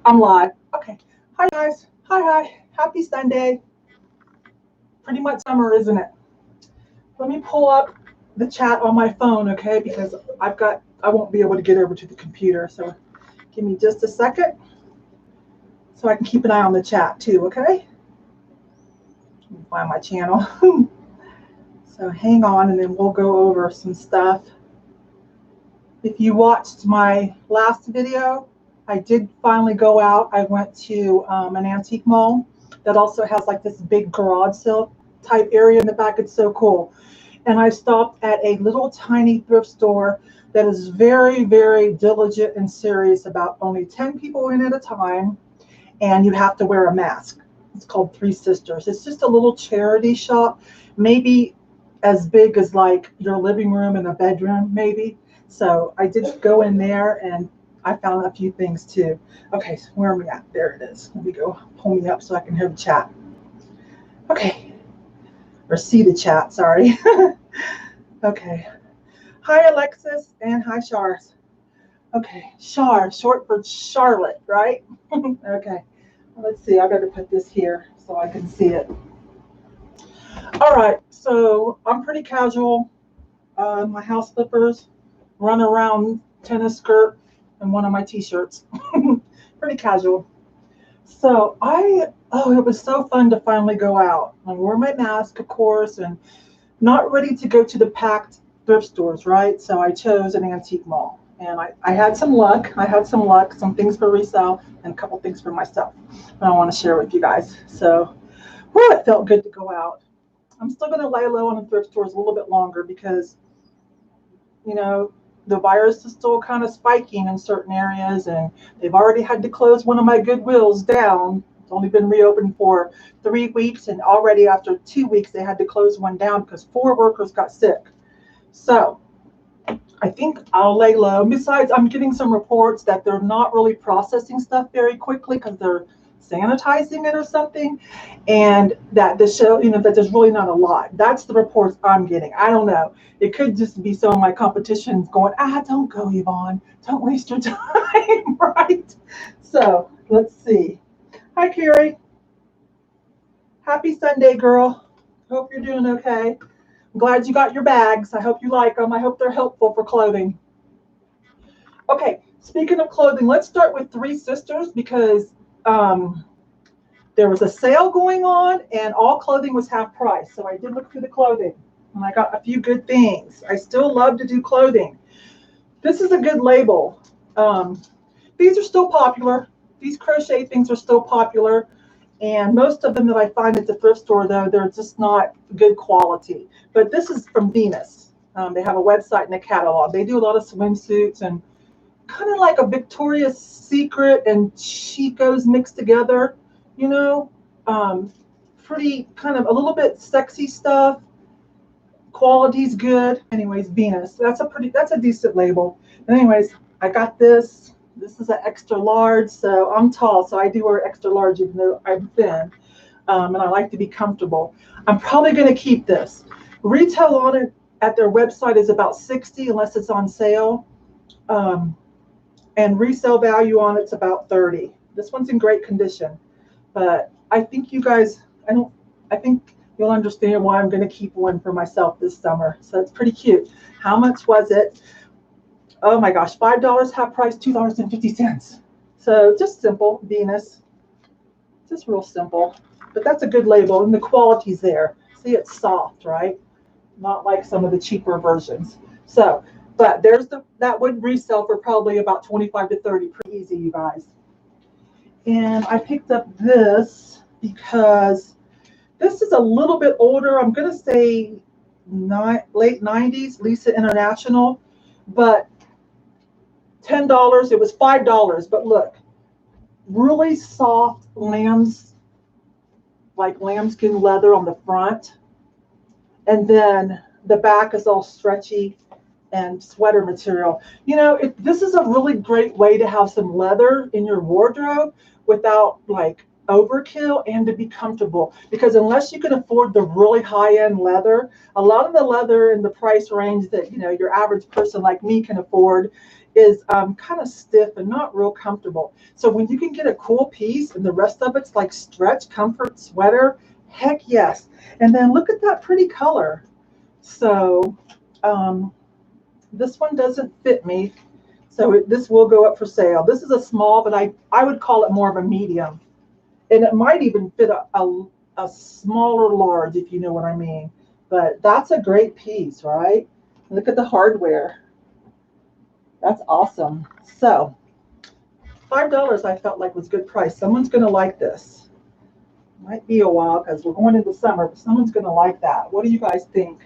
I'm live. Okay. Hi guys. Hi. Happy Sunday. Pretty much summer, isn't it? Let me pull up the chat on my phone, okay? Because I won't be able to get over to the computer. So give me just a second so I can keep an eye on the chat too, okay? Let me find my channel. So hang on and then we'll go over some stuff. If you watched my last video, I did finally go out. I went to an antique mall that also has like this big garage sale type area in the back. It's so cool. And I stopped at a little tiny thrift store that is very, very diligent and serious about only 10 people in at a time. And you have to wear a mask. It's called Three Sisters. It's just a little charity shop, maybe as big as like your living room and a bedroom, maybe. So I did go in there and I found a few things too. Okay, so where are we at? There it is. Let me go pull me up so I can hear the chat. Okay, or see the chat, sorry. Okay. Hi, Alexis, and hi, Shars. Okay, Shar, short for Charlotte, right? Okay, let's see. I better put this here so I can see it. All right, so I'm pretty casual. My house slippers, run around tennis skirt, and one of my t-shirts. Pretty casual. So it was so fun to finally go out. I wore my mask, of course, and not ready to go to the packed thrift stores, right? So I chose an antique mall. And I had some luck. Some things for resale and a couple things for myself that I want to share with you guys. So, it felt good to go out. I'm still going to lay low on the thrift stores a little bit longer because, you know, the virus is still kind of spiking in certain areas, and they've already had to close one of my Goodwills down. It's only been reopened for 3 weeks, and already after 2 weeks, they had to close one down because 4 workers got sick. So I think I'll lay low. Besides, I'm getting some reports that they're not really processing stuff very quickly because they're sanitizing it or something, and that that there's really not a lot. That's the reports I'm getting. I don't know. It could just be some of my competitions going, don't go, Yvonne. Don't waste your time, right? So let's see. Hi, Carrie. Happy Sunday, girl. Hope you're doing okay. I'm glad you got your bags. I hope you like them. I hope they're helpful for clothing. Okay, speaking of clothing, let's start with Three Sisters because there was a sale going on and all clothing was half price. So I did look through the clothing and I got a few good things. I still love to do clothing. This is a good label. These are still popular. These crochet things are still popular. And most of them that I find at the thrift store, though, they're just not good quality. But this is from Venus. They have a website and a catalog. They do a lot of swimsuits and kind of like a Victoria's Secret and Chico's mixed together, you know, pretty kind of a little bit sexy stuff. Quality's good. Anyways, Venus. That's a decent label. And anyways, I got this. This is an extra large, so I'm tall, so I do wear extra large even though I'm thin, and I like to be comfortable. I'm probably going to keep this. Retail on it at their website is about $60 unless it's on sale, and resale value on it's about $30. This one's in great condition, but I think you guys, I think you'll understand why I'm going to keep one for myself this summer. So it's pretty cute. How much was it? Oh my gosh, $5 half price, $2.50. So just simple, Venus. Just real simple. But that's a good label and the quality's there. See, it's soft, right? Not like some of the cheaper versions. So, but that would resell for probably about 25 to 30, pretty easy, you guys. And I picked up this because this is a little bit older. I'm going to say late 90s, Lisa International, but $10. It was $5, but look, really soft lambskin leather on the front, and then the back is all stretchy and sweater material. You know, this is a really great way to have some leather in your wardrobe without like overkill and to be comfortable, because unless you can afford the really high-end leather, a lot of the leather in the price range that, you know, your average person like me can afford is kind of stiff and not real comfortable. So when you can get a cool piece and the rest of it's like stretch comfort sweater, heck yes. And then look at that pretty color. So this one doesn't fit me. So this will go up for sale. This is a small, but I would call it more of a medium. And it might even fit a smaller large, if you know what I mean. But that's a great piece, right? Look at the hardware. That's awesome. So $5 I felt like was good price. Someone's going to like this. Might be a while because we're going into summer, but someone's going to like that. What do you guys think?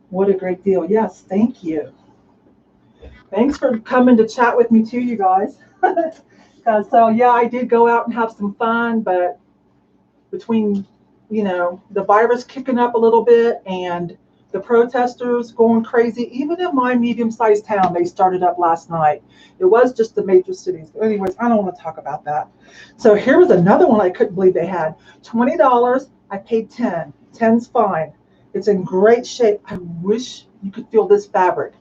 What a great deal. Yes, thank you. Thanks for coming to chat with me too, you guys. So yeah, I did go out and have some fun, but between, you know, the virus kicking up a little bit and the protesters going crazy, even in my medium-sized town, they started up last night. It was just the major cities. But anyways, I don't want to talk about that. So here was another one I couldn't believe they had. $20, I paid $10. $10's fine. It's in great shape. I wish you could feel this fabric.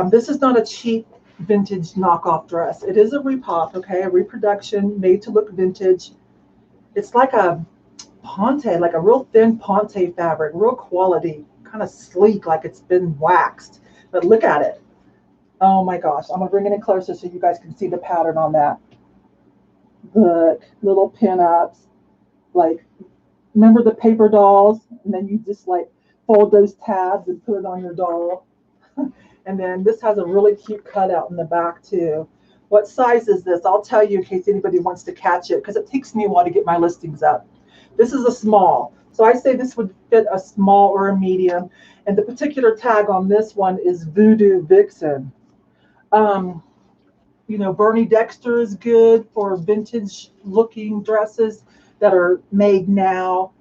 This is not a cheap vintage knockoff dress. It is a repop, okay, a reproduction made to look vintage. It's like a ponte, like a real thin ponte fabric, real quality, kind of sleek, like it's been waxed. But look at it. Oh my gosh, I'm gonna bring it in closer so you guys can see the pattern on that. Look, little pin-ups, like, remember the paper dolls? And then you just like fold those tabs and put it on your doll. And then this has a really cute cutout in the back too. What size is this? I'll tell you in case anybody wants to catch it, because it takes me a while to get my listings up. This is a small. So I say this would fit a small or a medium. And the particular tag on this one is Voodoo Vixen. You know, Bernie Dexter is good for vintage looking dresses that are made now.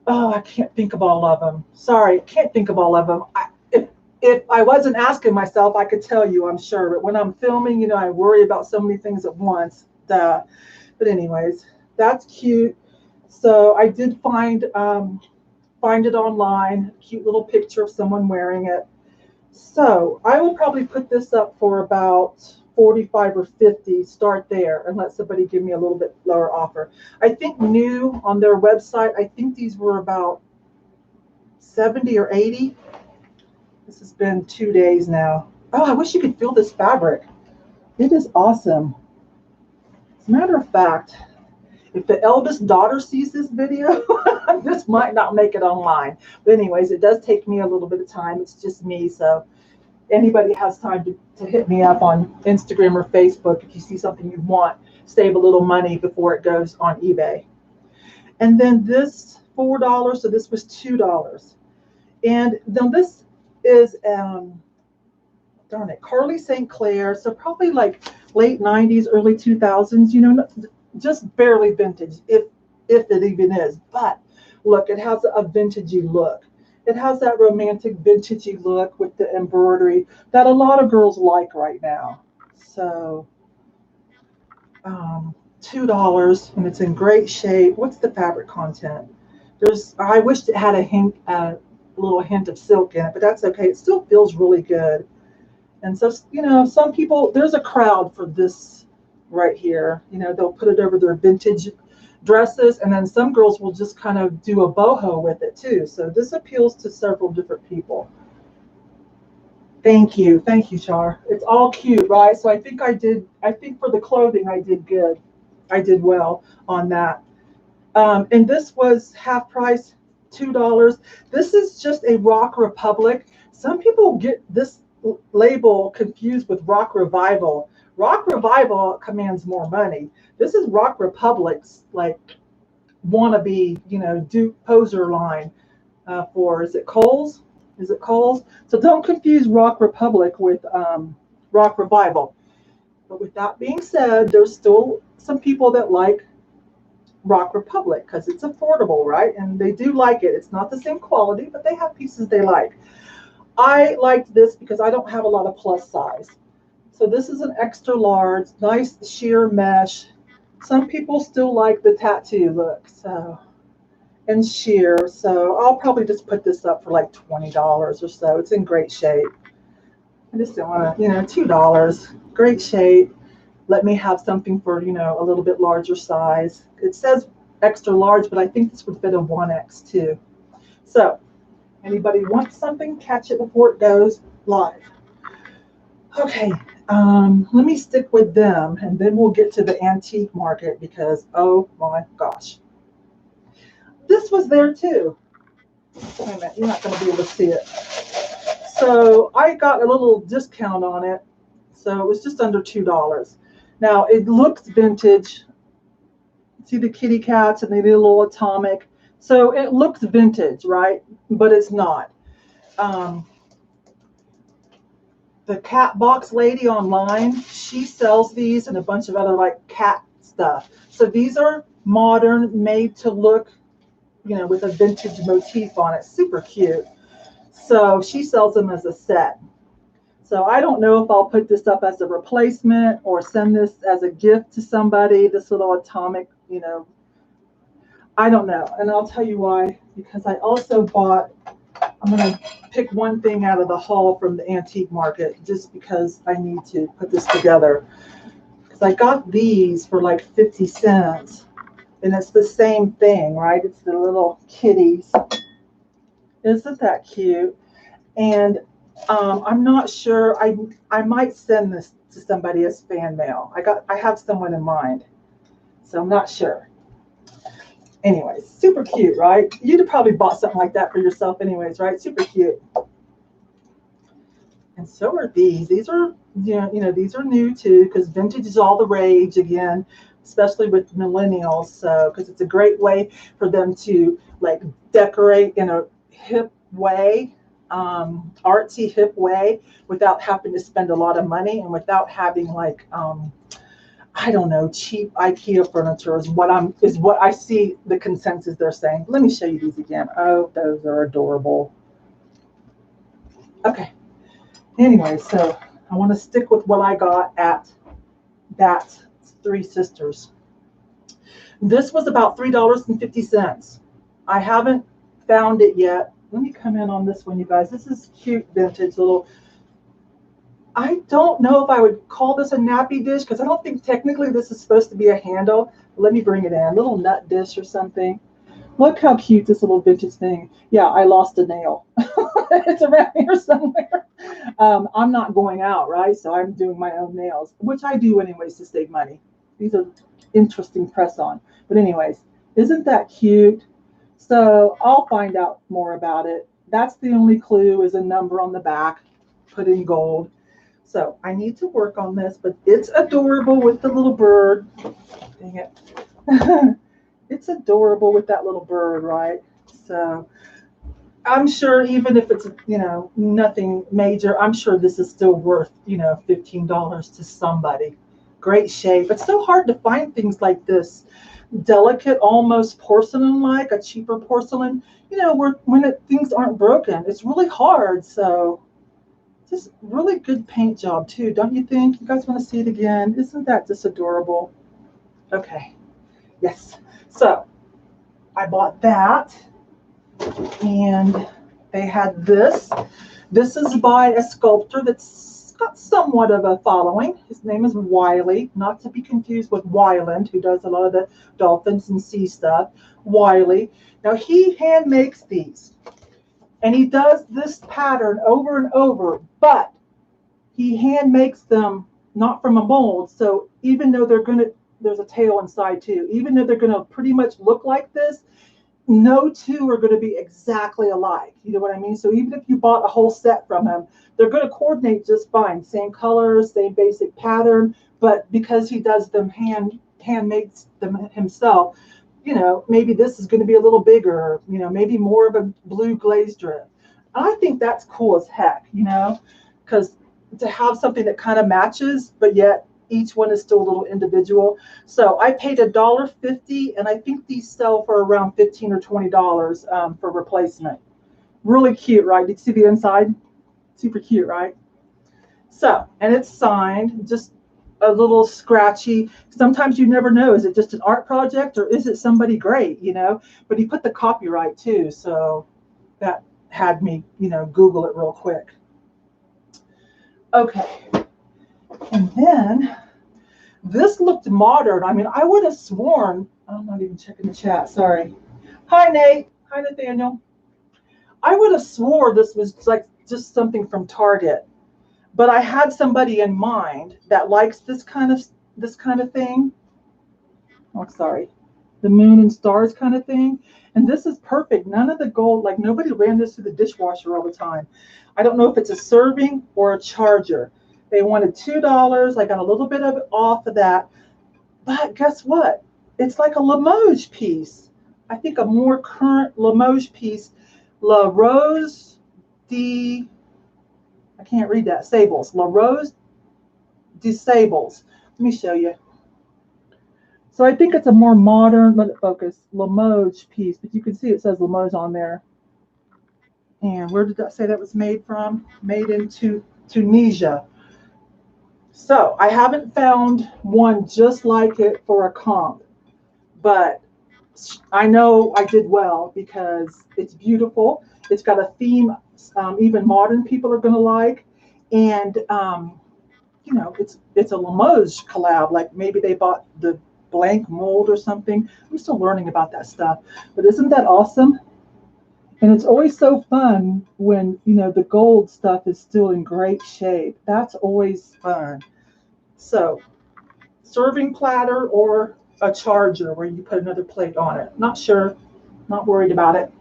Oh, I can't think of all of them. Sorry, can't think of all of them. If I wasn't asking myself, I could tell you, I'm sure. But when I'm filming, you know, I worry about so many things at once. But anyways, that's cute. So I did find it online. Cute little picture of someone wearing it. So I will probably put this up for about 45 or 50. Start there and let somebody give me a little bit lower offer. I think new on their website, I think these were about 70 or 80. This has been 2 days now. Oh, I wish you could feel this fabric. It is awesome. As a matter of fact, if the eldest daughter sees this video, this might not make it online. But anyways, it does take me a little bit of time. It's just me. So anybody has time to hit me up on Instagram or Facebook if you see something you want. Save a little money before it goes on eBay. And then this $4, so this was $2. And then this is darn it, Carly St. Clair, so probably like late 90s, early 2000s, you know, just barely vintage, if it even is. But look, it has a vintagey look. It has that romantic vintagey look with the embroidery that a lot of girls like right now. So $2, and it's in great shape. What's the fabric content? I wish it had a little hint of silk in it, but that's okay. It still feels really good. And so, you know, some people, there's a crowd for this right here. You know, they'll put it over their vintage dresses, and then some girls will just kind of do a boho with it too. So this appeals to several different people. Thank you, Char. It's all cute, right? So I think for the clothing I did good. I did well on that. And this was half price, $2. This is just a Rock Republic. Some people get this label confused with Rock Revival. Rock Revival commands more money. This is Rock Republic's like wannabe, you know, dupe poser line for, is it Kohl's? Is it Kohl's? So don't confuse Rock Republic with Rock Revival. But with that being said, there's still some people that like Rock Republic because it's affordable, right? And they do like it. It's not the same quality, but they have pieces they like. I liked this because I don't have a lot of plus size. So this is an extra large, nice sheer mesh. Some people still like the tattoo look, so, and sheer. So I'll probably just put this up for like $20 or so. It's in great shape. I just don't want to, $2. Great shape. Let me have something for, a little bit larger size. It says extra large, but I think this would fit a 1X too. So anybody wants something, catch it before it goes live. Okay, let me stick with them, and then we'll get to the antique market because, oh my gosh. This was there too. Wait a minute, you're not going to be able to see it. So I got a little discount on it. So it was just under $2. Now it looks vintage. See the kitty cats and the little atomic. So it looks vintage, right? But it's not. The cat box lady online, she sells these and a bunch of other like cat stuff. So these are modern, made to look, with a vintage motif on it. Super cute. So she sells them as a set. So I don't know if I'll put this up as a replacement or send this as a gift to somebody, this little atomic, I don't know. And I'll tell you why, because I also bought, I'm going to pick one thing out of the haul from the antique market just because I need to put this together. Because I got these for like 50 cents. And it's the same thing, right? It's the little kitties. Isn't that cute? And I'm not sure. I might send this to somebody as fan mail. I have someone in mind, so I'm not sure. Anyways, super cute, right? You'd have probably bought something like that for yourself, anyways, right? Super cute. And so are these. These are these are new too, because vintage is all the rage again, especially with millennials. So because it's a great way for them to like decorate in a hip way. Artsy hip way without having to spend a lot of money and without having like I don't know, cheap IKEA furniture is what I see the consensus they're saying. Let me show you these again. Oh, those are adorable. Okay. Anyway, so I want to stick with what I got at that Three Sisters. This was about $3.50. I haven't found it yet. Let me come in on this one, you guys. This is cute vintage little. I don't know if I would call this a nappy dish because I don't think technically this is supposed to be a handle. Let me bring it in. A little nut dish or something. Look how cute this little vintage thing. Yeah, I lost a nail. It's around here somewhere. I'm not going out, right? So I'm doing my own nails, which I do anyways to save money. These are interesting press on. But anyways, isn't that cute? So I'll find out more about it. That's the only clue is a number on the back, put in gold. So I need to work on this, but it's adorable with the little bird. Dang it. It's adorable with that little bird, right? So I'm sure even if it's, nothing major, I'm sure this is still worth, $15 to somebody. Great shape. It's so hard to find things like this. Delicate, almost porcelain-like, a cheaper porcelain, things aren't broken. It's really hard. So just really good paint job too, don't you think? You guys want to see it again? Isn't that just adorable? Okay. Yes. So I bought that, and they had this. This is by a sculptor that's got somewhat of a following. His name is Wiley, not to be confused with Wyland, who does a lot of the dolphins and sea stuff. Wiley. Now he hand makes these, and he does this pattern over and over, but he hand makes them not from a mold. So even though there's a tail inside too, even though they're gonna pretty much look like this, no two are going to be exactly alike. You know what I mean? So even if you bought a whole set from him, they're going to coordinate just fine. Same colors, same basic pattern, but because he does them hand makes them himself, maybe this is going to be a little bigger, maybe more of a blue glaze drip. I think that's cool as heck, because to have something that kind of matches, but yet each one is still a little individual. So I paid $1.50, and I think these sell for around $15 or $20 for replacement. Really cute, right? Did you see the inside? Super cute, right? So, and it's signed, just a little scratchy. Sometimes you never know, is it just an art project or is it somebody great, But he put the copyright too, so that had me, Google it real quick. Okay. And then this looked modern. I mean, I would have sworn, I'm not even checking the chat, sorry. Hi, Nate. Hi, Nathaniel. I would have swore this was like just something from Target, but I had somebody in mind that likes this kind of thing. Oh, sorry. The moon and stars kind of thing. And this is perfect. None of the gold, like nobody ran this through the dishwasher all the time. I don't know if it's a serving or a charger. They wanted $2. I got a little bit of it off of that. But guess what? It's like a Limoges piece. I think a more current Limoges piece. La Rose de, I can't read that, Sables. La Rose de Sables. Let me show you. So I think it's a more modern, let it focus, Limoges piece, but you can see it says Limoges on there. And where did that say that was made from? Made in Tunisia. So I haven't found one just like it for a comp, but I know I did well because it's beautiful. It's got a theme even modern people are going to like. And, you know, it's a Limoges collab. Like maybe they bought the blank mold or something. I'm still learning about that stuff. But isn't that awesome? And it's always so fun when, you know, the gold stuff is still in great shape. That's always fun. So, serving platter or a charger where you put another plate on it. Not sure. Not worried about it.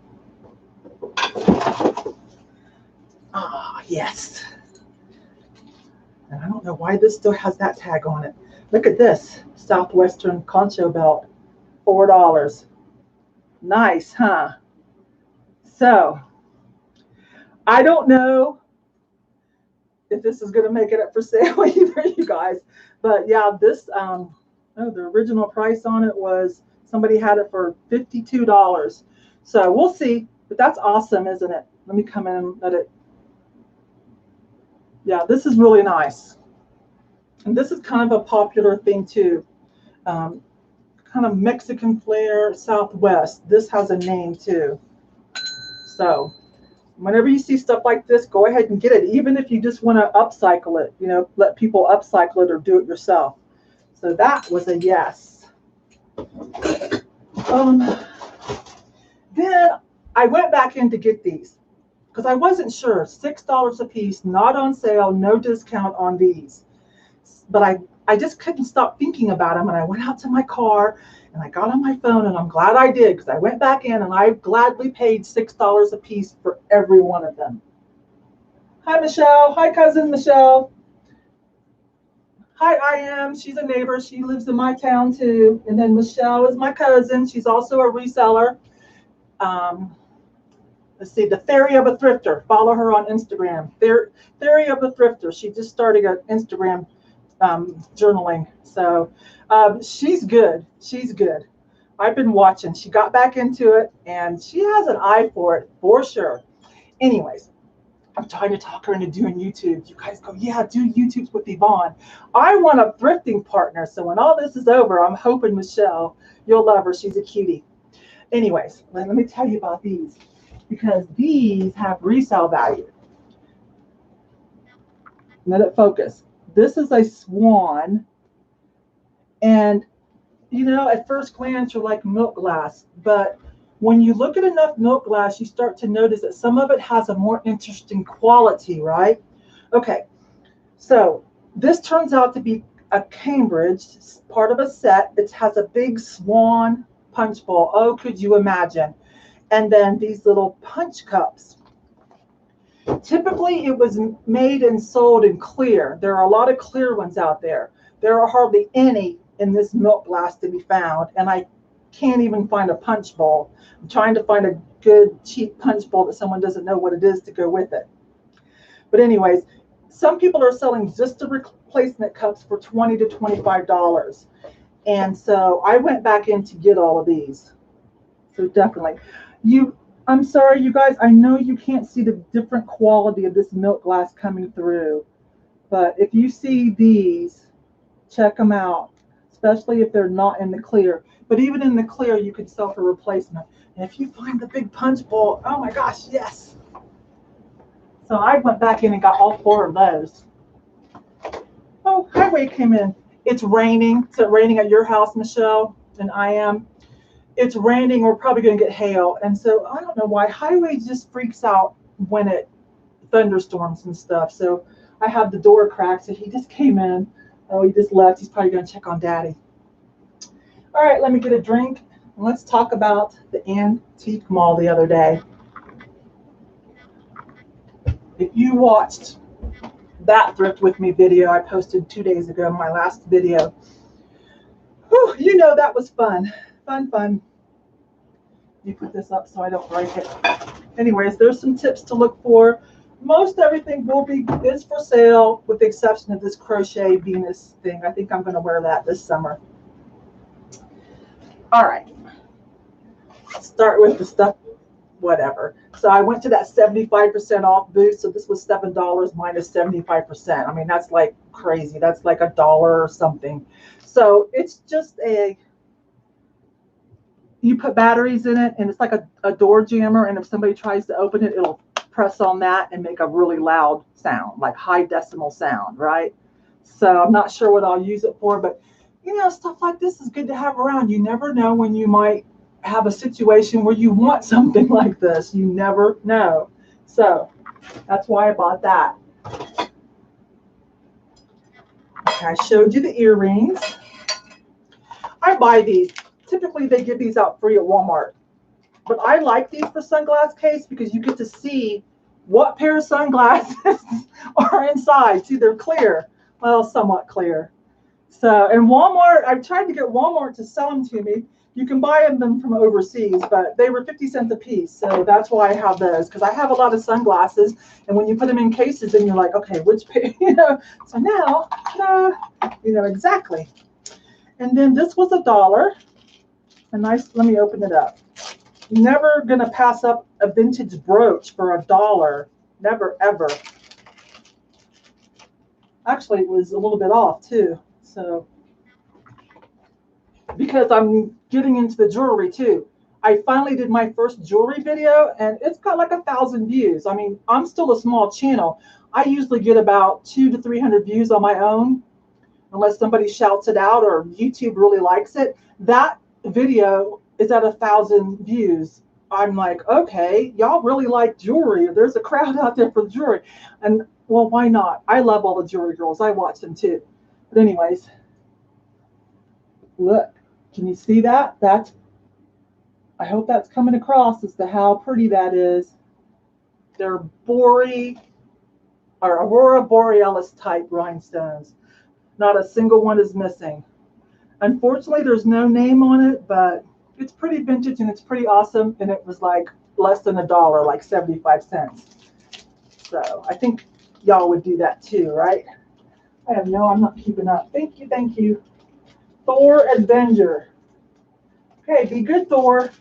Ah, yes. And I don't know why this still has that tag on it. Look at this. Southwestern Concho belt. $4. Nice, huh? So, I don't know if this is going to make it up for sale either, you guys. But yeah, this, oh, the original price on it was, somebody had it for $52. So we'll see. But that's awesome, isn't it? Let me come in and let it. Yeah, this is really nice. And this is kind of a popular thing too. Kind of Mexican flair, Southwest. This has a name too. So whenever you see stuff like this, go ahead and get it. Even if you just want to upcycle it, you know, let people upcycle it or do it yourself. So that was a yes. Then I went back in to get these because I wasn't sure. $6 a piece, not on sale, no discount on these. But I just couldn't stop thinking about them. And I went out to my car and I got on my phone, and I'm glad I did because I went back in and I gladly paid $6 a piece for every one of them. Hi, Michelle. Hi, cousin Michelle. Hi, I am. She's a neighbor. She lives in my town too. And then Michelle is my cousin. She's also a reseller. Let's see, the Theory of a Thrifter. Follow her on Instagram. Theory of a Thrifter. She just started an Instagram journaling. So she's good. She's good. I've been watching. She got back into it, and she has an eye for it, for sure. Anyways, I'm trying to talk her into doing YouTube. You guys go, yeah, do YouTubes with Yvonne. I want a thrifting partner. So when all this is over, I'm hoping, Michelle, you'll love her. She's a cutie. Anyways, let me tell you about these, because these have resale value. Let it focus. This is a swan. And, you know, at first glance, you're like milk glass. But when you look at enough milk glass, you start to notice that some of it has a more interesting quality, right? Okay, so this turns out to be a Cambridge, part of a set. It has a big swan punch bowl. Oh, could you imagine? And then these little punch cups. Typically, it was made and sold in clear. There are a lot of clear ones out there. There are hardly any in this milk glass to be found, and I can't even find a punch bowl. I'm trying to find a good, cheap punch bowl that someone doesn't know what it is to go with it. But anyways, some people are selling just the replacement cups for $20 to $25. And so I went back in to get all of these. So definitely. I'm sorry, you guys, I know you can't see the different quality of this milk glass coming through. But if you see these, check them out, especially if they're not in the clear. But even in the clear, you can sell for replacement. And if you find the big punch bowl, oh my gosh, yes. So I went back in and got all 4 of those. Oh, highway came in. It's raining. Is it raining at your house, Michelle? And I am. It's raining. We're probably going to get hail. And so I don't know why highway just freaks out when it thunderstorms and stuff. So I have the door cracked. So he just came in. Oh, he just left. He's probably going to check on Daddy. All right, let me get a drink. And let's talk about the antique mall the other day. If you watched that Thrift With Me video I posted 2 days ago, my last video, whew, you know that was fun. Fun. You put this up so I don't break it. Anyways, there's some tips to look for. Most everything is for sale with the exception of this crochet Venus thing. I think I'm going to wear that this summer. All right. Let's start with the stuff, whatever. So I went to that 75% off booth. So this was $7 minus 75%. I mean, that's like crazy. That's like $1 or something. So it's just you put batteries in it and it's like a door jammer. And if somebody tries to open it, it'll press on that and make a really loud sound, like high decimal sound, right? So I'm not sure what I'll use it for, but you know, stuff like this is good to have around. You never know when you might have a situation where you want something like this. You never know. So that's why I bought that. Okay, I showed you the earrings. I buy these. Typically they give these out free at Walmart. But I like these for sunglass case because you get to see what pair of sunglasses are inside. See, they're clear. Well, somewhat clear. So, and Walmart, I've tried to get Walmart to sell them to me. You can buy them from overseas, but they were 50 cents a piece. So that's why I have those, because I have a lot of sunglasses. And when you put them in cases, then you're like, okay, which pair, you know. So now, you know exactly. And then this was $1. A nice, let me open it up. Never going to pass up a vintage brooch for $1. Never, ever. Actually, it was a little bit off, too. So, because I'm getting into the jewelry, too. I finally did my first jewelry video, and it's got like 1,000 views. I mean, I'm still a small channel. I usually get about 200 to 300 views on my own, unless somebody shouts it out or YouTube really likes it. That video is at 1,000 views. I'm like, okay, y'all really like jewelry. There's a crowd out there for jewelry. And well, why not? I love all the jewelry girls. I watch them too. But anyways, look, can you see that? I hope that's coming across as to how pretty that is. They're Aurora Borealis type rhinestones. Not a single one is missing. Unfortunately, there's no name on it, but it's pretty vintage and it's pretty awesome. And it was like less than $1, like 75 cents. So I think y'all would do that too, right? I'm not keeping up. Thank you. Thor Avenger. Okay, be good, Thor.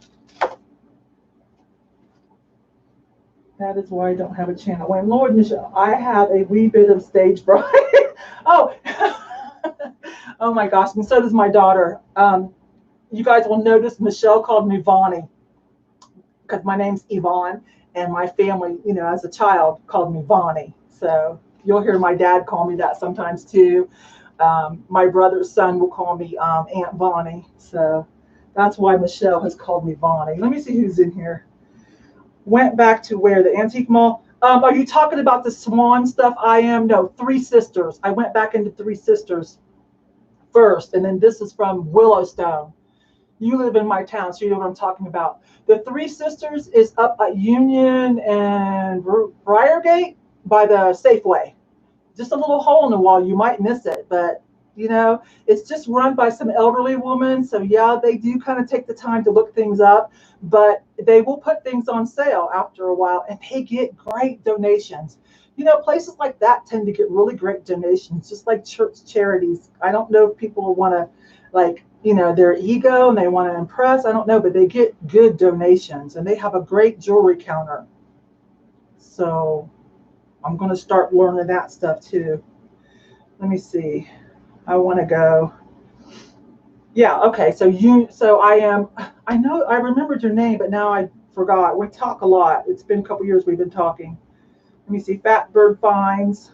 That is why I don't have a channel. When Lord Michelle, I have a wee bit of stage fright. Oh, oh my gosh, and so does my daughter. You guys will notice Michelle called me Vonnie because my name's Yvonne, and my family, you know, as a child called me Vonnie. So you'll hear my dad call me that sometimes too. My brother's son will call me Aunt Vonnie. So that's why Michelle has called me Vonnie. Let me see who's in here. Went back to where? The antique mall? Are you talking about the swan stuff? I am. No, Three Sisters. I went back into Three Sisters first, and then this is from Willowstone. You live in my town, so you know what I'm talking about. The Three Sisters is up at Union and Briargate by the Safeway. Just a little hole in the wall. You might miss it, but you know, it's just run by some elderly woman. So yeah, they do kind of take the time to look things up, but they will put things on sale after a while, and they get great donations. You know, places like that tend to get really great donations, just like church charities. I don't know if people want to, like, you know, their ego and they want to impress. I don't know, but they get good donations, and they have a great jewelry counter. So I'm going to start learning that stuff too. Let me see. I want to go. Yeah, okay. So I remembered your name, but now I forgot. We talk a lot. It's been a couple years we've been talking. Let me see. Fat Bird Finds.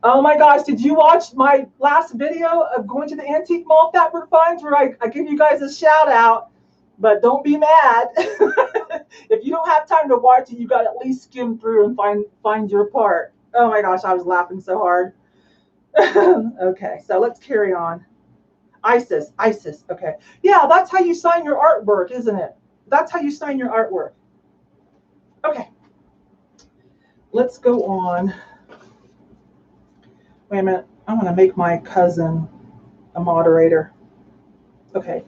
Oh my gosh, did you watch my last video of going to the antique mall fabric finds where I give you guys a shout out? But don't be mad. If you don't have time to watch it, you got to at least skim through and find your part. Oh my gosh, I was laughing so hard. Okay, so let's carry on. Isis. Okay. Yeah, that's how you sign your artwork, isn't it? That's how you sign your artwork. Okay. Let's go on. Wait a minute. I want to make my cousin a moderator. Okay.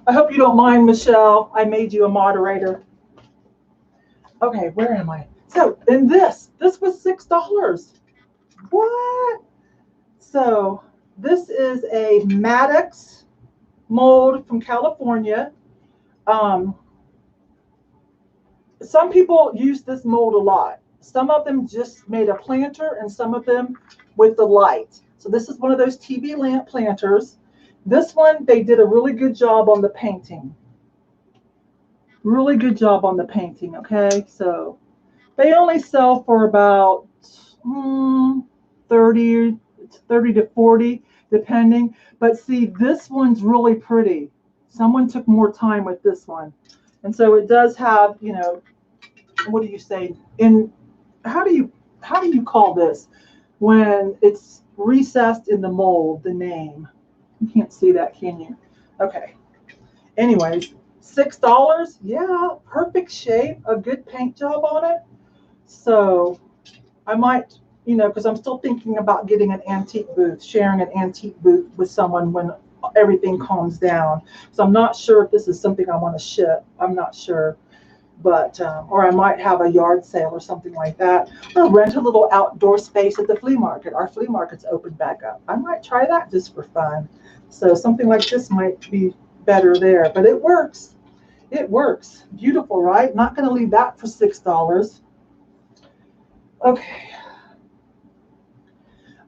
I hope you don't mind, Michelle. I made you a moderator. Okay, where am I? So, and this was $6. What? So, this is a Maddox mold from California. Some people use this mold a lot. Some of them just made a planter and some of them with the light. So this is one of those TV lamp planters. This one, they did a really good job on the painting. Really good job on the painting, okay? So they only sell for about 30 to 40, depending. But see, this one's really pretty. Someone took more time with this one. And so it does have, you know, what do you say? How do you call this when it's recessed in the mold, the name? You can't see that, can you? Okay. Anyways, $6. Yeah, perfect shape, a good paint job on it. So I might, you know, because I'm still thinking about getting an antique booth, sharing an antique booth with someone when everything calms down. So I'm not sure if this is something I want to ship. I'm not sure. But, or I might have a yard sale or something like that, or rent a little outdoor space at the flea market. Our flea market's opened back up. I might try that just for fun. So something like this might be better there, but it works. It works. Beautiful, right? Not going to leave that for $6. Okay.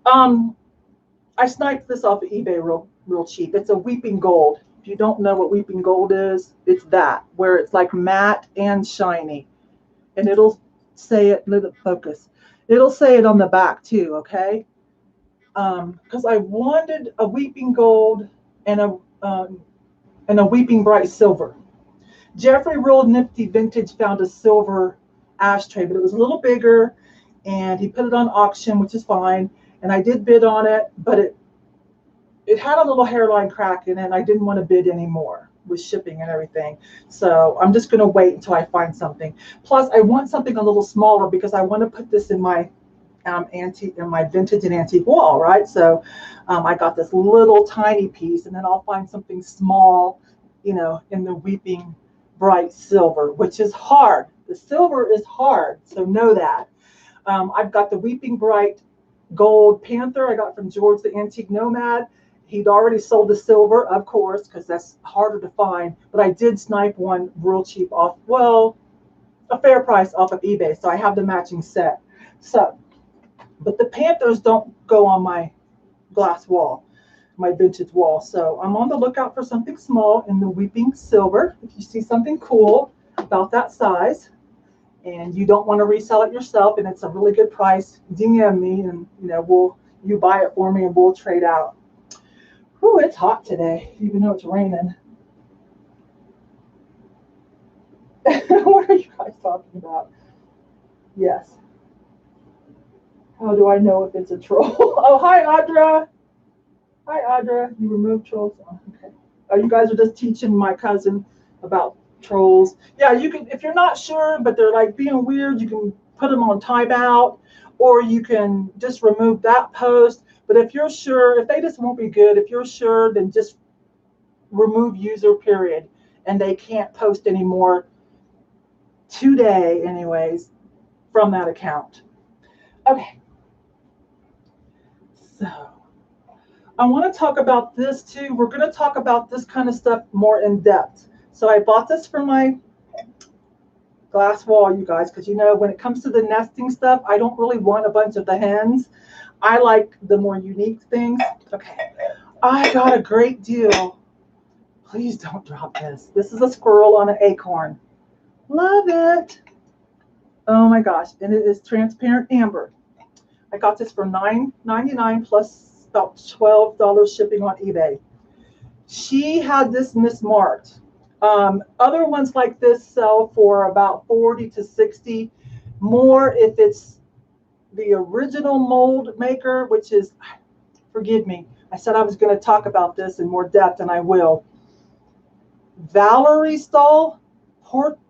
I sniped this off of eBay real cheap. It's a weeping gold. If you don't know what weeping gold is, it's that, where it's like matte and shiny. And it'll say it, let it focus. It'll say it on the back too, okay? Because I wanted a weeping gold and a weeping bright silver. Jeffrey Real Nifty Vintage found a silver ashtray, but it was a little bigger, and he put it on auction, which is fine. And I did bid on it, but it had a little hairline crack in it, and I didn't want to bid anymore with shipping and everything. So I'm just going to wait until I find something. Plus, I want something a little smaller because I want to put this in my antique, in my vintage and antique wall, right? So I got this little tiny piece, and then I'll find something small, you know, in the weeping bright silver, which is hard. The silver is hard, so know that. I've got the weeping bright gold panther I got from George the Antique Nomad. He'd already sold the silver, of course, because that's harder to find. But I did snipe one real cheap off, well, a fair price off of eBay. So I have the matching set. So, but the panthers don't go on my glass wall, my vintage wall. So I'm on the lookout for something small in the weeping silver. If you see something cool about that size, and you don't want to resell it yourself, and it's a really good price, DM me, and you know, you buy it for me, and we'll trade out. Ooh, it's hot today, even though it's raining. What are you guys talking about? Yes. How do I know if it's a troll? Oh, hi, Audra. Hi, Audra. You removed trolls? Oh, okay. Oh, you guys are just teaching my cousin about trolls. Yeah, you can, if you're not sure, but they're like being weird, you can put them on timeout, or you can just remove that post. But if you're sure, if they just won't be good, if you're sure, then just remove user period, and they can't post anymore today anyways from that account. Okay. So I want to talk about this too. We're going to talk about this kind of stuff more in depth. So I bought this for my glass wall, you guys, because you know, when it comes to the nesting stuff, I don't really want a bunch of the hens. I like the more unique things. Okay, I got a great deal. Please don't drop this. This is a squirrel on an acorn. Love it. Oh my gosh, and it is transparent amber. I got this for $9.99 plus about $12 shipping on eBay. She had this mismarked. Other ones like this sell for about 40 to 60 more if it's the original mold maker, which is, forgive me, I said I was going to talk about this in more depth, and I will. Valerie Stahl,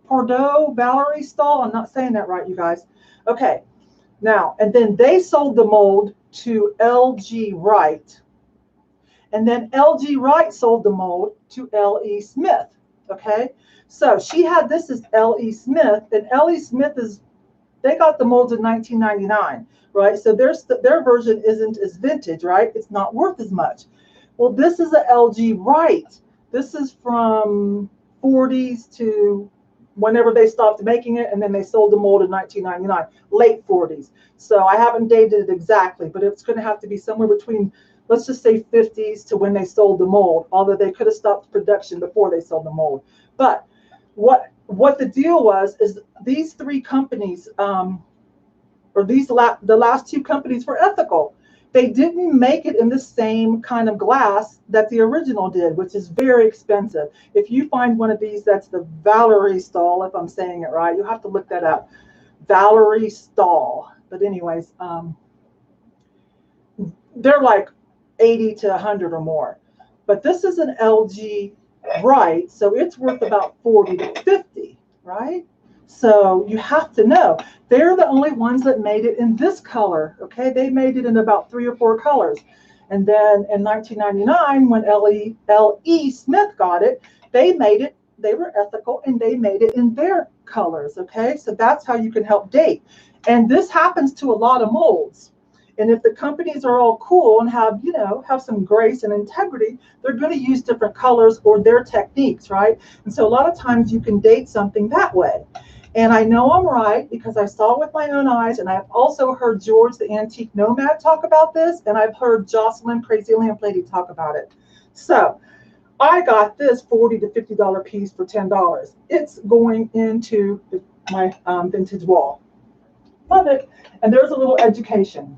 Bordeaux Valerie Stahl. I'm not saying that right, you guys. Okay, now, and then they sold the mold to LG Wright. And then LG Wright sold the mold to L.E. Smith. Okay, so she had this as L.E. Smith, and L.E. Smith is, they got the molds in 1999, right? So their version isn't as vintage, right? It's not worth as much. Well, this is a LG Wright. This is from 40s to whenever they stopped making it, and then they sold the mold in 1999, late 40s. So I haven't dated it exactly, but it's going to have to be somewhere between, let's just say 50s to when they sold the mold, although they could have stopped production before they sold the mold. But what the deal was is these three companies, the last two companies were ethical. They didn't make it in the same kind of glass that the original did, which is very expensive. If you find one of these, that's the Valerie Stahl, if I'm saying it right, you'll have to look that up. Valerie Stahl. But anyways, they're like 80 to 100 or more. But this is an LG Wright, so it's worth about 40 to 50, right? So you have to know, they're the only ones that made it in this color, okay? They made it in about 3 or 4 colors. And then in 1999, when L.E. Smith got it, they made it, they were ethical, and they made it in their colors, okay? So that's how you can help date. And this happens to a lot of molds. And if the companies are all cool and have, you know, have some grace and integrity, they're going to use different colors or their techniques, right? And so a lot of times you can date something that way. And I know I'm right because I saw it with my own eyes, and I've also heard George the Antique Nomad talk about this, and I've heard Jocelyn Crazy Lamp Lady talk about it. So I got this $40 to $50 piece for $10. It's going into my vintage wall. Love it. And there's a little education.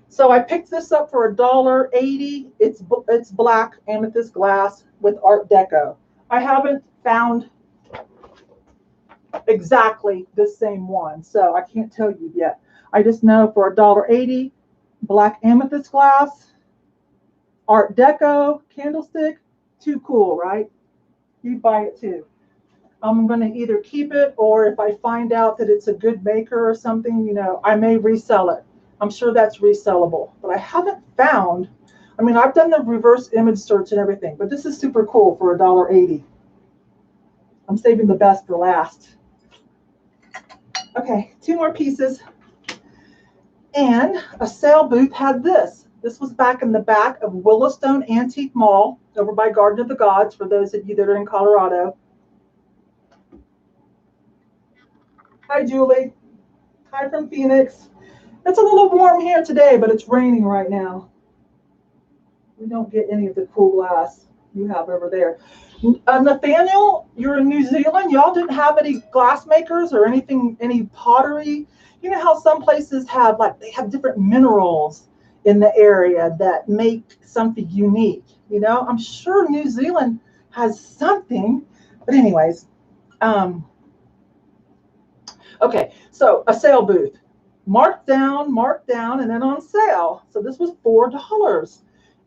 So I picked this up for $1.80. It's black amethyst glass with Art Deco. I haven't found exactly the same one, so I can't tell you yet. I just know for $1.80, black amethyst glass, Art Deco candlestick, too cool, right? You'd buy it too. I'm going to either keep it, or if I find out that it's a good maker or something, you know, I may resell it. I'm sure that's resellable, but I haven't found, I mean, I've done the reverse image search and everything, but this is super cool for $1.80. I'm saving the best for last. Okay, 2 more pieces. And a sale booth had this. This was back in the back of Willowstone Antique Mall over by Garden of the Gods, for those of you that are in Colorado. Hi, Julie. Hi from Phoenix. It's a little warm here today, but it's raining right now. We don't get any of the cool glass you have over there. Nathaniel, you're in New Zealand. Y'all didn't have any glass makers or anything, any pottery? You know how some places have, like, they have different minerals in the area that make something unique. You know, I'm sure New Zealand has something. But anyways, okay, so a sale booth. Marked down, and then on sale. So this was $4.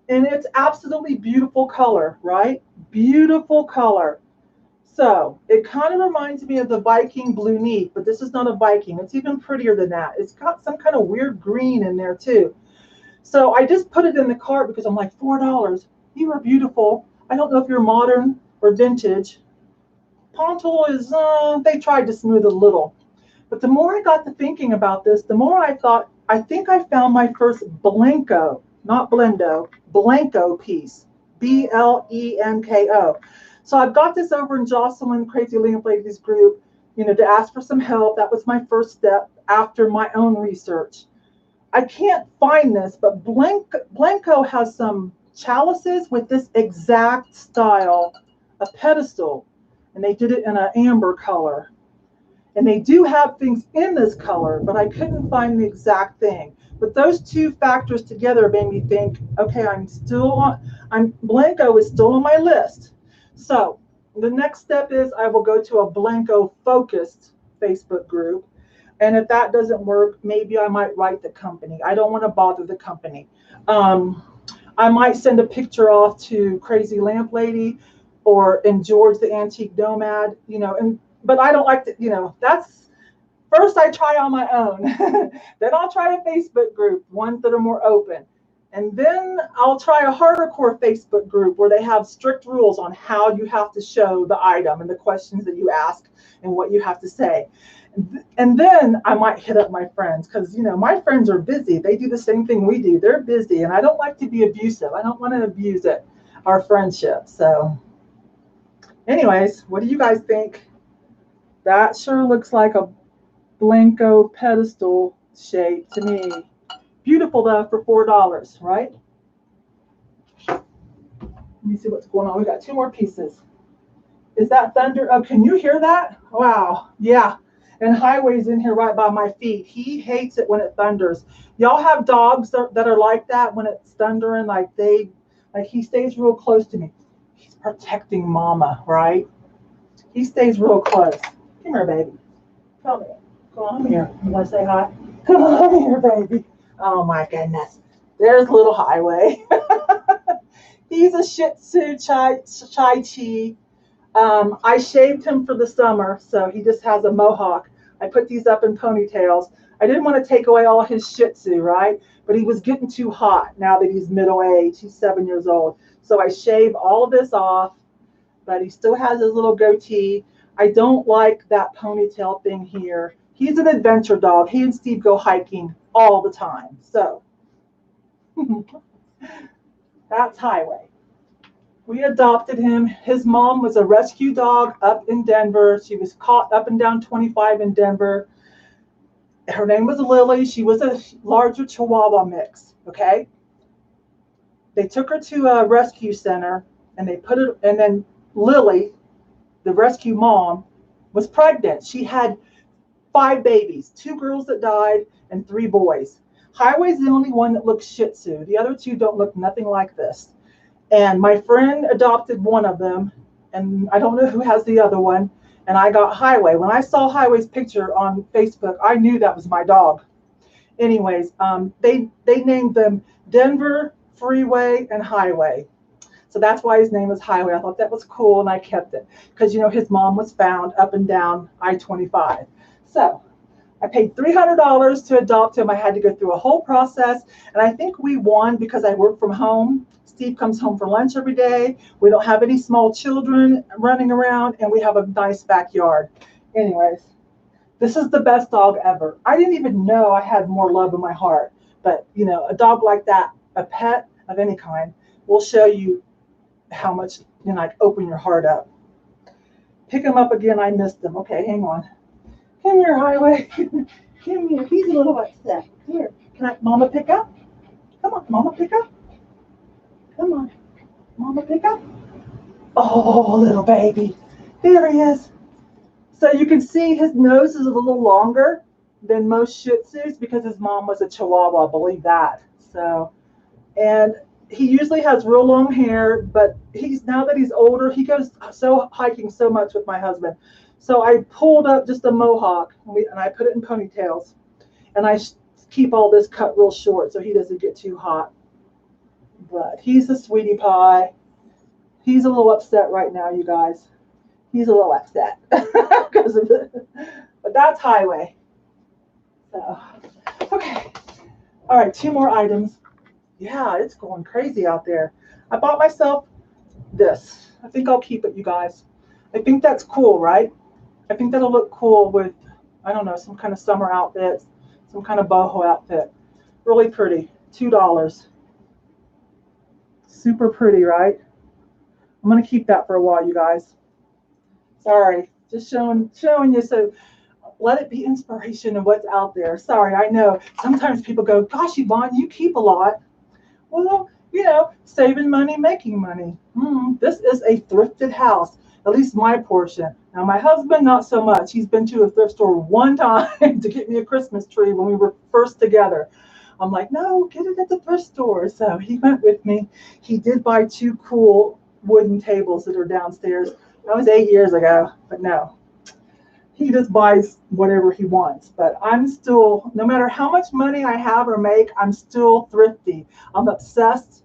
And it's absolutely beautiful color, right? Beautiful color. So it kind of reminds me of the Viking Blue Neat, but this is not a Viking. It's even prettier than that. It's got some kind of weird green in there too. So I just put it in the cart because I'm like, $4. You are beautiful. I don't know if you're modern or vintage. Pontool is, they tried to smooth it a little. But the more I got to thinking about this, the more I thought, I think I found my first Blenko, not Blendo, Blenko piece, Blenko. So I've got this over in Jocelyn Crazy Lamp Ladies group, you know, to ask for some help. That was my first step after my own research. I can't find this, but Blenko has some chalices with this exact style, a pedestal, and they did it in an amber color. And they do have things in this color, but I couldn't find the exact thing. But those two factors together made me think, okay, Blanco is still on my list. So the next step is I will go to a Blanco focused Facebook group. And if that doesn't work, maybe I might write the company. I don't want to bother the company. I might send a picture off to Crazy Lamp Lady and George the Antique Nomad, but I don't like to, that's first I try on my own. Then I'll try a Facebook group, ones that are more open. And then I'll try a hardcore Facebook group where they have strict rules on how you have to show the item and the questions that you ask and what you have to say. And then I might hit up my friends because, my friends are busy. They do the same thing we do. They're busy, and I don't like to be abusive. I don't want to abuse our friendship. So anyways, what do you guys think? That sure looks like a Blanco pedestal shape to me. Beautiful though for $4, right? Let me see what's going on. We got two more pieces. Is that thunder? Oh, can you hear that? Wow. Yeah. And Highway's in here right by my feet. He hates it when it thunders. Y'all have dogs that are like that when it's thundering, like he stays real close to me. He's protecting Mama, right? He stays real close. Come here, baby. Come here. Come on here. You want to say hi? Come on here, baby. Oh my goodness. There's little Highway. He's a Shih Tzu Chai Chi. I shaved him for the summer, so he just has a mohawk. I put these up in ponytails. I didn't want to take away all his Shih Tzu, right? But he was getting too hot now that he's middle-aged. He's 7 years old. So I shave all of this off, but he still has his little goatee. I don't like that ponytail thing here. He's an adventure dog. He and Steve go hiking all the time. So that's Highway. We adopted him. His mom was a rescue dog up in Denver. She was caught up and down 25 in Denver. Her name was Lily. She was a larger Chihuahua mix, okay? They took her to a rescue center, and then Lily, the rescue mom, was pregnant. She had 5 babies, 2 girls that died and 3 boys. Highway's the only one that looks Shih Tzu. The other 2 don't look nothing like this. And my friend adopted one of them, and I don't know who has the other one, and I got Highway. When I saw Highway's picture on Facebook, I knew that was my dog. Anyways, they named them Denver, Freeway, and Highway. So that's why his name is Highway. I thought that was cool, and I kept it because, his mom was found up and down I-25. So I paid $300 to adopt him. I had to go through a whole process, and I think we won because I work from home. Steve comes home for lunch every day. We don't have any small children running around, and we have a nice backyard. Anyways, this is the best dog ever. I didn't even know I had more love in my heart. But, a dog like that, a pet of any kind, will show you how much, open your heart up. Pick him up again. I missed him. Okay, hang on. Come here, Highway. Come here. He's a little upset. Here. Can Mama pick up? Come on, Mama pick up. Come on. Mama pick up. Oh, little baby. There he is. So you can see his nose is a little longer than most Shih Tzus because his mom was a Chihuahua, believe that. So, and he usually has real long hair, but now that he's older, he goes hiking so much with my husband. So I pulled up just a mohawk and I put it in ponytails, and I keep all this cut real short so he doesn't get too hot. But he's a sweetie pie. He's a little upset right now, you guys. He's a little upset because of it. But that's Highway. So, okay. All right, 2 more items. Yeah, it's going crazy out there. I bought myself this. I think I'll keep it, you guys. I think that's cool, right? I think that'll look cool with, I don't know, some kind of summer outfit, some kind of boho outfit. Really pretty. $2. Super pretty, right? I'm going to keep that for a while, you guys. Sorry, just showing you. So let it be inspiration of what's out there. Sorry, I know sometimes people go, gosh, Yvonne, you keep a lot. Well, saving money, making money. This is a thrifted house. at least my portion. Now my husband, not so much. He's been to a thrift store one time to get me a Christmas tree when we were first together. I'm like, no, get it at the thrift store. So he went with me. He did buy 2 cool wooden tables that are downstairs. That was 8 years ago, but no. He just buys whatever he wants. But I'm still, no matter how much money I have or make, I'm still thrifty. I'm obsessed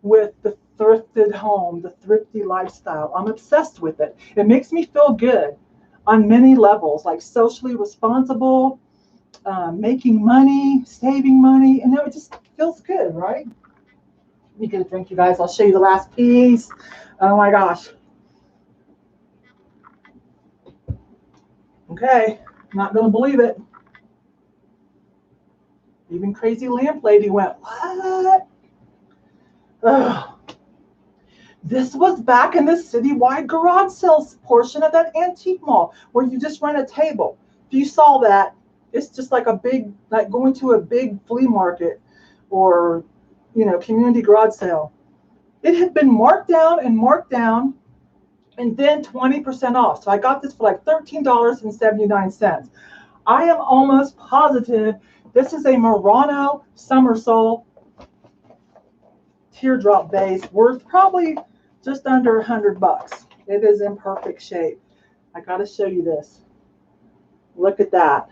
with the thrifted home, the thrifty lifestyle. I'm obsessed with it. It makes me feel good on many levels, like socially responsible, making money, saving money, and it just feels good, right? Let me get a drink, you guys. I'll show you the last piece. Oh my gosh. Okay, not gonna believe it. Even Crazy Lamp Lady went, what? Ugh. This was back in the citywide garage sales portion of that antique mall where you just rent a table. If you saw that, it's just like a big, like going to a big flea market or, community garage sale. It had been marked down and then 20% off. So I got this for like $13.79. I am almost positive this is a Murano Somersault teardrop vase worth probably just under $100. It is in perfect shape. I got to show you this. Look at that.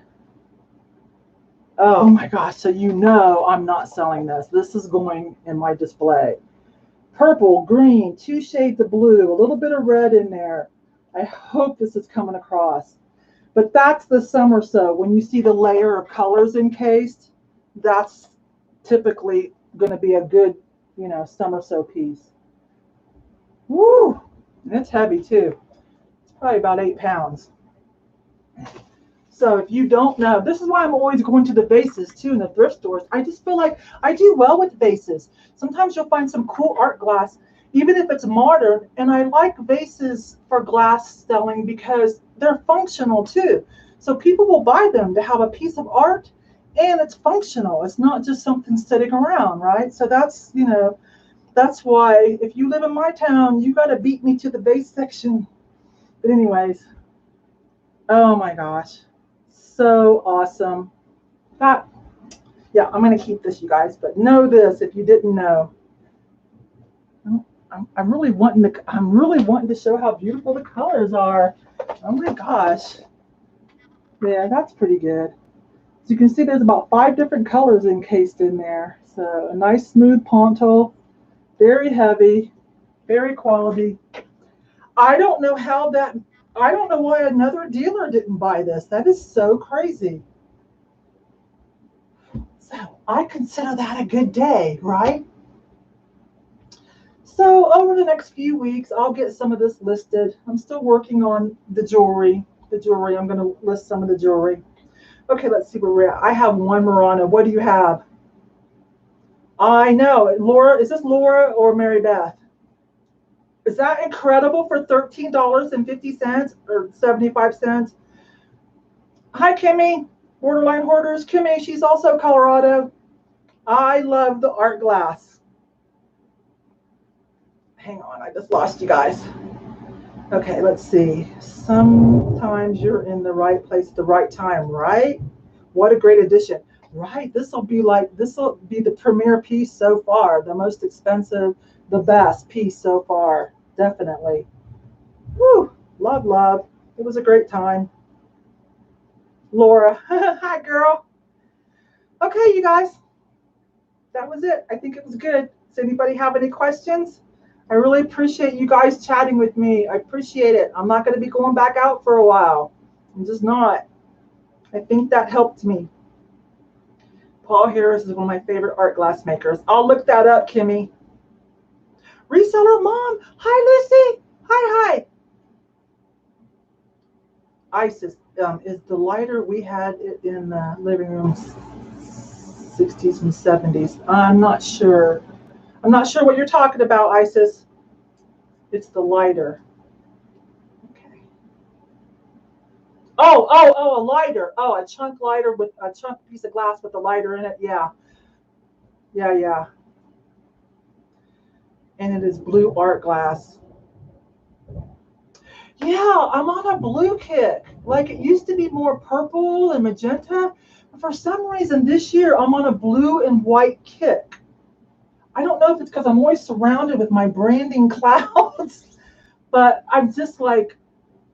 Oh my gosh, so I'm not selling this. This is going in my display. Purple, green, 2 shades of blue, a little bit of red in there. I hope this is coming across. But that's the Somersault. When you see the layer of colors encased, that's typically going to be a good, Somersault piece. Woo! And it's heavy too. It's probably about 8 pounds. So if you don't know, this is why I'm always going to the vases too in the thrift stores. I just feel like I do well with vases. Sometimes you'll find some cool art glass, even if it's modern. And I like vases for glass selling because they're functional too. So people will buy them to have a piece of art and it's functional. It's not just something sitting around, right? So that's why if you live in my town, you got to beat me to the vase section. But anyways, oh my gosh. So awesome. I'm going to keep this, you guys, but know this if you didn't know. I'm really wanting to show how beautiful the colors are. Oh my gosh. Yeah, that's pretty good. So you can see there's about 5 different colors encased in there. So a nice smooth ponto, very heavy, very quality. I don't know why another dealer didn't buy this. That is so crazy. So I consider that a good day, right? So over the next few weeks, I'll get some of this listed. I'm still working on the jewelry. I'm going to list some of the jewelry. Okay, let's see where we're at. I have one Murano. What do you have? I know. Laura, is this Laura or Mary Beth? Is that incredible for $13.50 or 75 cents? Hi, Kimmy. Borderline Hoarders. Kimmy, she's also Colorado. I love the art glass. Hang on, I just lost you guys. Okay, let's see. Sometimes you're in the right place at the right time, right? What a great addition. Right, this will be the premier piece so far, the most expensive, the best piece so far, definitely. Woo, love. It was a great time. Laura, hi girl. Okay, you guys, that was it. I think it was good. Does anybody have any questions? I really appreciate you guys chatting with me. I appreciate it. I'm not going to be going back out for a while. I'm just not. I think that helped me. Paul Harris is one of my favorite art glass makers. I'll look that up, Kimmy. Reseller Mom. Hi, Lucy. Hi. Isis is the lighter. We had it in the living room 60s and 70s. I'm not sure. I'm not sure what you're talking about, Isis. It's the lighter. Okay. Oh, a lighter. Oh, a chunk lighter with a chunk piece of glass with a lighter in it. Yeah. And it is blue art glass. Yeah, I'm on a blue kick. Like it used to be more purple and magenta. But for some reason this year I'm on a blue and white kick. I don't know if it's because I'm always surrounded with my branding clouds, but I'm just like,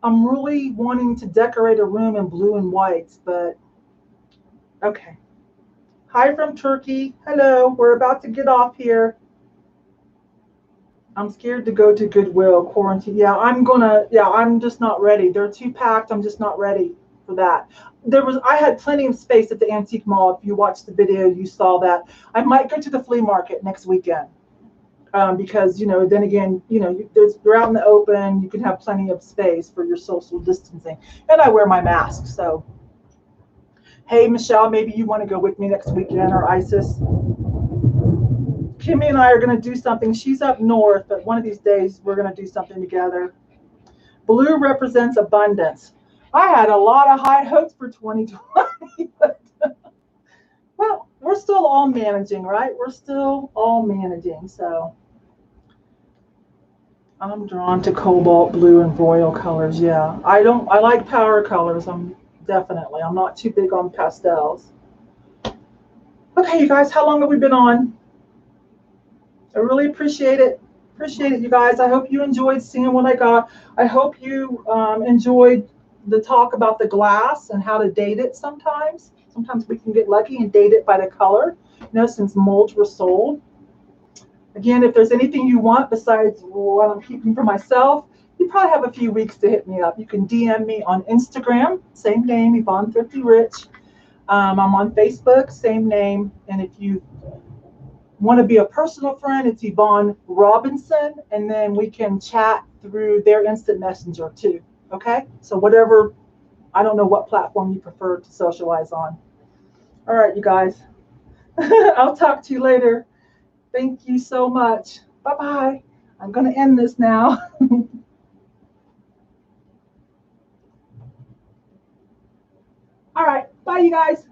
I'm really wanting to decorate a room in blue and whites, but okay. Hi from Turkey. Hello, we're about to get off here. I'm scared to go to Goodwill quarantine. Yeah, I'm just not ready. They're too packed. I'm just not ready for that. I had plenty of space at the antique mall. If you watched the video, you saw that. I might go to the flea market next weekend. Because then again, you're out in the open, you can have plenty of space for your social distancing, and I wear my mask. So, hey, Michelle, maybe you want to go with me next weekend, or Isis. Kimmy and I are going to do something. She's up north, but one of these days we're going to do something together. Blue represents abundance. I had a lot of high hopes for 2020, but well, we're still all managing, right? We're still all managing, so. I'm drawn to cobalt blue and royal colors. Yeah, I like power colors. I'm not too big on pastels. Okay, you guys, how long have we been on? I really appreciate it. Appreciate it, you guys. I hope you enjoyed seeing what I got. I hope you enjoyed the talk about the glass and how to date it sometimes. Sometimes we can get lucky and date it by the color, since molds were sold. Again, if there's anything you want besides what I'm keeping for myself, you probably have a few weeks to hit me up. You can DM me on Instagram, same name, Yvonne Thrifty Rich. I'm on Facebook, same name. And if you want to be a personal friend, it's Yvonne Robinson. And then we can chat through their instant messenger too. Okay? So whatever, I don't know what platform you prefer to socialize on. All right, you guys. I'll talk to you later. Thank you so much. Bye-bye. I'm going to end this now. All right. Bye, you guys.